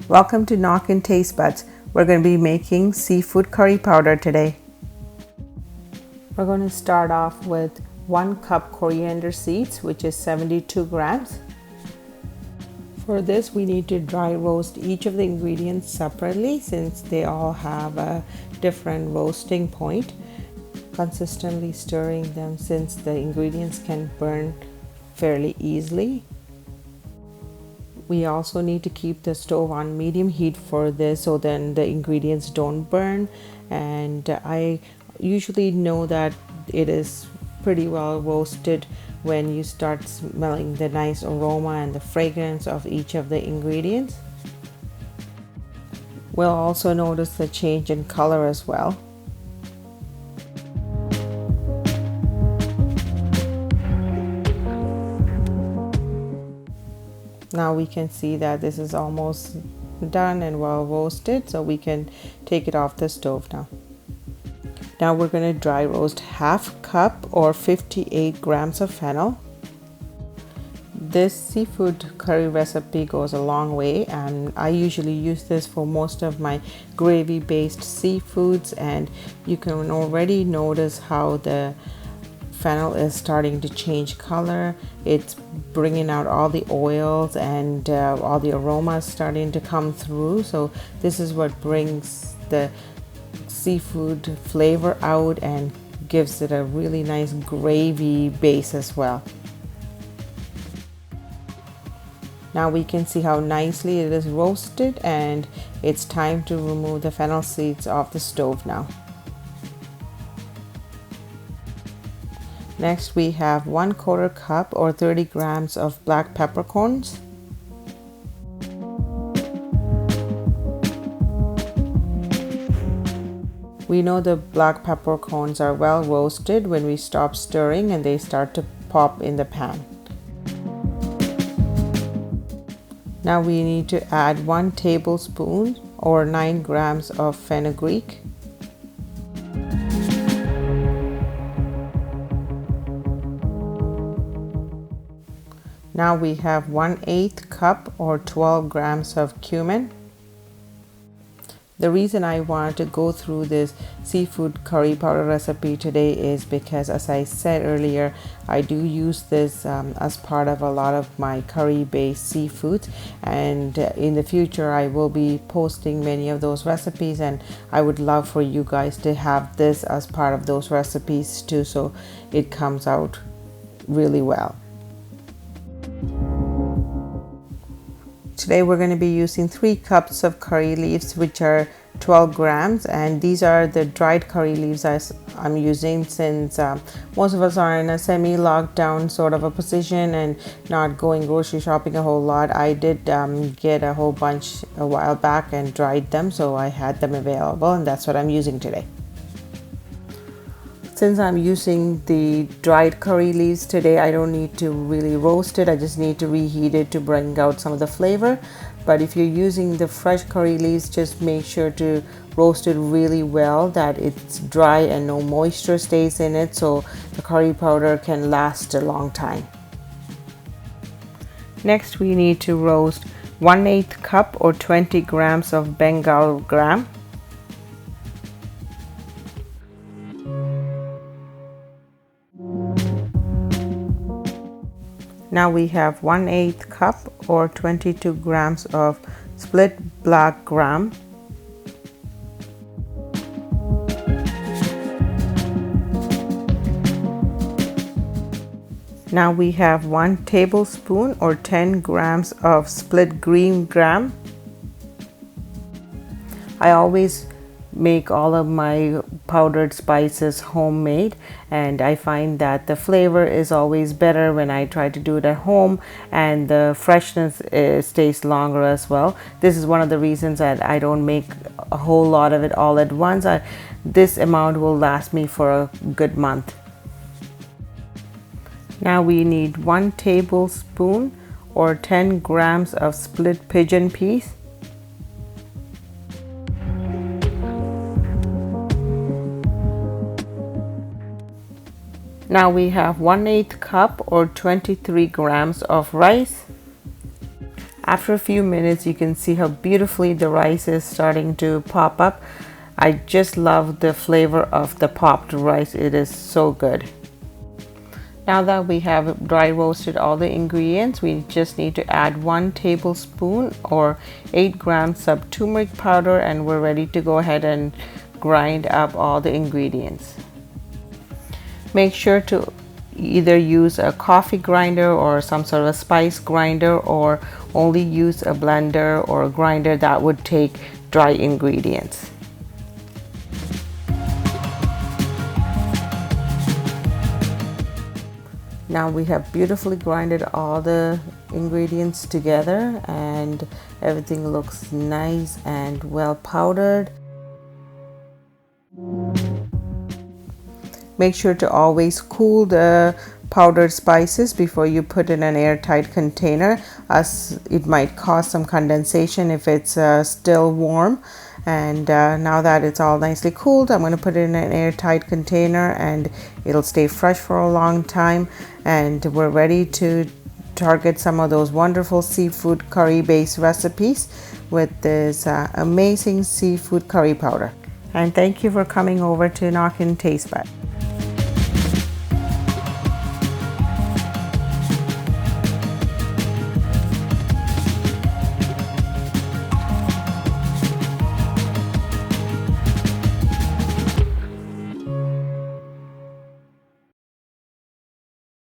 Welcome to Knock and Taste Buds. We're going to be making seafood curry powder today. We're going to start off with 1 cup coriander seeds, which is 72 grams. For this, we need to dry roast each of the ingredients separately since they all have a different roasting point. Consistently stirring them since the ingredients can burn fairly easily. We also need to keep the stove on medium heat for this so then the ingredients don't burn, and I usually know that it is pretty well roasted when you start smelling the nice aroma and the fragrance of each of the ingredients. We'll also notice the change in color as well. Now we can see that this is almost done and well roasted, so we can take it off the stove now. Now we're going to dry roast half cup or 58 grams of fennel. This seafood curry recipe goes a long way, and I usually use this for most of my gravy based seafoods, and you can already notice how the fennel is starting to change color. It's bringing out all the oils and all the aromas starting to come through. So this is what brings the seafood flavor out and gives it a really nice gravy base as well. Now we can see how nicely it is roasted, and it's time to remove the fennel seeds off the stove now. Next, we have 1/4 cup or 30 grams of black peppercorns. We know the black peppercorns are well roasted when we stop stirring and they start to pop in the pan. Now we need to add 1 tablespoon or 9 grams of fenugreek. Now we have 1/8 cup or 12 grams of cumin. The reason I wanted to go through this seafood curry powder recipe today is because, as I said earlier, I do use this as part of a lot of my curry based seafoods, and in the future I will be posting many of those recipes, and I would love for you guys to have this as part of those recipes too, so it comes out really well. Today we're going to be using 3 cups of curry leaves, which are 12 grams, and these are the dried curry leaves I'm using since most of us are in a semi-lockdown sort of a position and not going grocery shopping a whole lot. I did get a whole bunch a while back and dried them, so I had them available, and that's what I'm using today. Since I'm using the dried curry leaves today, I don't need to really roast it. I just need to reheat it to bring out some of the flavor. But if you're using the fresh curry leaves, just make sure to roast it really well, that it's dry and no moisture stays in it, so the curry powder can last a long time. Next, we need to roast 1/8 cup or 20 grams of Bengal gram. Now we have 1/8 cup or 22 grams of split black gram. Now we have 1 tablespoon or 10 grams of split green gram. I always make all of my powdered spices homemade, and I find that the flavor is always better when I try to do it at home, and the freshness stays longer as well. This is one of the reasons that I don't make a whole lot of it all at once. This amount will last me for a good month. Now we need 1 tablespoon or 10 grams of split pigeon peas. Now we have 1/8 cup or 23 grams of rice. After a few minutes, you can see how beautifully the rice is starting to pop up. I just love the flavor of the popped rice. It is so good. Now that we have dry roasted all the ingredients, we just need to add 1 tablespoon or 8 grams of turmeric powder, and we're ready to go ahead and grind up all the ingredients. Make sure to either use a coffee grinder or some sort of a spice grinder, or only use a blender or a grinder that would take dry ingredients. Now we have beautifully grinded all the ingredients together and everything looks nice and well powdered. Make sure to always cool the powdered spices before you put in an airtight container, as it might cause some condensation if it's still warm. And now that it's all nicely cooled, I'm going to put it in an airtight container and it'll stay fresh for a long time. And we're ready to target some of those wonderful seafood curry based recipes with this amazing seafood curry powder. And thank you for coming over to Knock and Taste Bud.